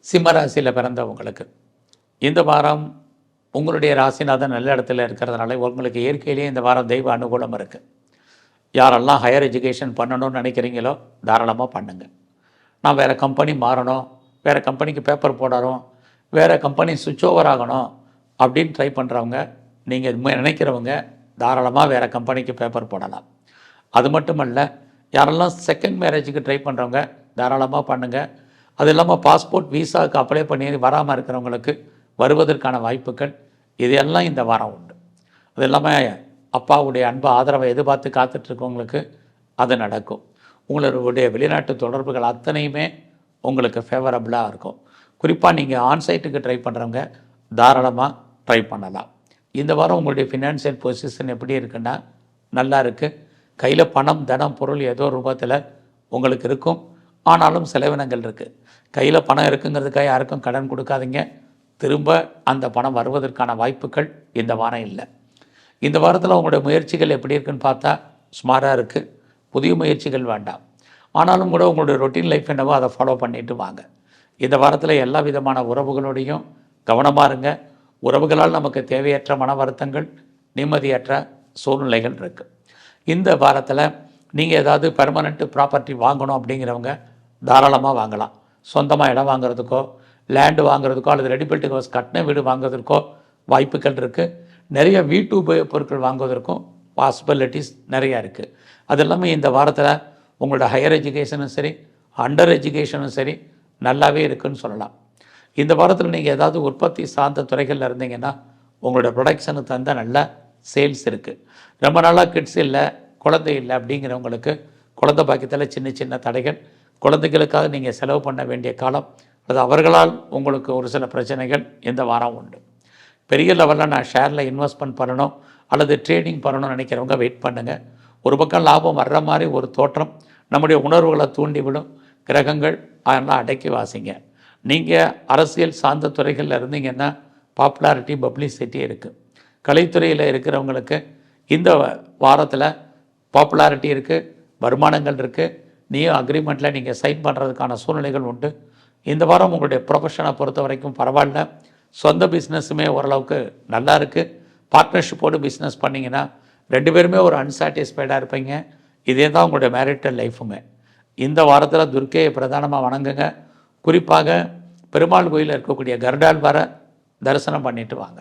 சிம்ம ராசியில் பிறந்தவங்களுக்கு இந்த வாரம் உங்களுடைய ராசிநாதன் நல்ல இடத்துல இருக்கிறதுனால உங்களுக்கு இயற்கையிலேயே இந்த வாரம் தெய்வ அனுகூலம் இருக்குது. யாரெல்லாம் ஹையர் எஜுகேஷன் பண்ணணும்னு நினைக்கிறீங்களோ தாராளமாக பண்ணுங்கள். நான் வேறு கம்பெனி மாறணும், வேறு கம்பெனிக்கு பேப்பர் போடணும், வேறு கம்பெனி சுவிட்ச் ஓவர் ஆகணும் அப்படின்னு ட்ரை பண்ணுறவங்க, நீங்கள் நினைக்கிறவங்க தாராளமாக வேறு கம்பெனிக்கு பேப்பர் போடலாம். அது மட்டுமல்ல, யாரெல்லாம் செகண்ட் மேரேஜுக்கு ட்ரை பண்ணுறவங்க தாராளமாக பண்ணுங்கள். அது இல்லாமல் பாஸ்போர்ட் விசாவுக்கு அப்ளை பண்ணி வராமல் இருக்கிறவங்களுக்கு வருவதற்கான வாய்ப்புகள் இதெல்லாம் இந்த வாரம் உண்டு. அது இல்லாமல் அப்பாவுடைய அன்பு ஆதரவை எதிர்பார்த்து காத்துட்ருக்கவங்களுக்கு அது நடக்கும். உங்களுடைய வெளிநாட்டு தொடர்புகள் அத்தனையுமே உங்களுக்கு ஃபேவரபுளாக இருக்கும். குறிப்பாக நீங்கள் ஆன்சைட்டுக்கு ட்ரை பண்ணுறவங்க தாராளமாக ட்ரை பண்ணலாம். இந்த வாரம் உங்களுடைய ஃபினான்ஷியல் பொசிஷன் எப்படி இருக்குன்னா நல்லா இருக்குது. கையில் பணம், தனம், பொருள் ஏதோ ரூபத்தில் உங்களுக்கு இருக்கும். ஆனாலும் செலவினங்கள் இருக்குது. கையில் பணம் இருக்குங்கிறதுக்காக யாருக்கும் கடன் கொடுக்காதீங்க. திரும்ப அந்த பணம் வருவதற்கான வாய்ப்புகள் இந்த வாரம் இல்லை. இந்த வாரத்தில் உங்களுடைய முயற்சிகள் எப்படி இருக்குன்னு பார்த்தா சுமாராக இருக்குது. புதிய முயற்சிகள் வேண்டாம். ஆனாலும் கூட உங்களுடைய ரொட்டீன் லைஃப் என்னவோ அதை ஃபாலோ பண்ணிட்டு வாங்க. இந்த வாரத்தில் எல்லா விதமான உறவுகளோடையும் கவனமாக இருங்க. உறவுகளால் நமக்கு தேவையற்ற மன வருத்தங்கள், நிம்மதியற்ற சூழ்நிலைகள் இருக்குது. இந்த வாரத்தில் நீங்கள் ஏதாவது பெர்மனெண்ட் ப்ராப்பர்ட்டி வாங்கணும் அப்படிங்கிறவங்க தாராளமாக வாங்கலாம். சொந்தமாக இடம் வாங்குறதுக்கோ, லேண்டு வாங்குறதுக்கோ, அல்லது ரெடிபில்ட் ஹவுஸ் கட்டின வீடு வாங்குறதுக்கோ வாய்ப்புகள் இருக்குது. நிறைய வீட்டு உபயோக பொருட்கள் வாங்குவதற்கும் பாசிபிலிட்டிஸ் நிறையா இருக்குது. அது இல்லாமல் இந்த வாரத்தில் உங்களோட ஹையர் எஜுகேஷனும் சரி, அண்டர் எஜுகேஷனும் சரி நல்லாவே இருக்குதுன்னு சொல்லலாம். இந்த வாரத்தில் நீங்கள் ஏதாவது உற்பத்தி சார்ந்த துறைகளில் இருந்தீங்கன்னா உங்களோட ப்ரொடக்ஷனுக்கு தகுந்த நல்ல சேல்ஸ் இருக்குது. ரொம்ப நாளாக கிட்ஸ் இல்லை, குழந்தை இல்லை அப்படிங்கிறவங்களுக்கு குழந்தை பாக்கியத்தில் சின்ன சின்ன தடைகள், குழந்தைகளுக்காக நீங்கள் செலவு பண்ண வேண்டிய காலம், அது அவர்களால் உங்களுக்கு ஒரு சில பிரச்சனைகள் இந்த வாரம் உண்டு. பெரிய லெவலில் நான் ஷேரில் இன்வெஸ்ட்மெண்ட் பண்ணணும் அல்லது ட்ரேடிங் பண்ணணும்னு நினைக்கிறவங்க வெயிட் பண்ணுங்கள். ஒரு பக்கம் லாபம் வர்ற மாதிரி ஒரு தோற்றம் நம்முடைய உணர்வுகளை தூண்டிவிடும். கிரகங்கள் அதெல்லாம் அடக்கி வாசிங்க. நீங்கள் அரசியல் சார்ந்த துறைகளில் இருந்தீங்கன்னா பாப்புலாரிட்டி, பப்ளிசிட்டி இருக்குது. கலைத்துறையில் இருக்கிறவங்களுக்கு இந்த வாரத்தில் பாப்புலாரிட்டி இருக்குது, வருமானங்கள் இருக்குது. நீயும் அக்ரிமெண்ட்டில் நீங்கள் சைன் பண்ணுறதுக்கான சூழ்நிலைகள் உண்டு. இந்த வாரம் உங்களுடைய ப்ரொஃபஷனை பொறுத்த வரைக்கும் பரவாயில்ல. சொந்த பிஸ்னஸுமே ஓரளவுக்கு நல்லா இருக்குது. பார்ட்னர்ஷிப்போடு பிஸ்னஸ் பண்ணிங்கன்னா 2 பேருமே ஒரு அன்சாட்டிஸ்ஃபைடாக இருப்பீங்க. இதே தான் உங்களுடைய மேரிட்டல் லைஃபுமே. இந்த வாரத்தில் துர்க்கையை பிரதானமாக வணங்குங்க. குறிப்பாக பெருமாள் கோயிலில் இருக்கக்கூடிய கருடாழ்வாரை தரிசனம் பண்ணிட்டு வாங்க.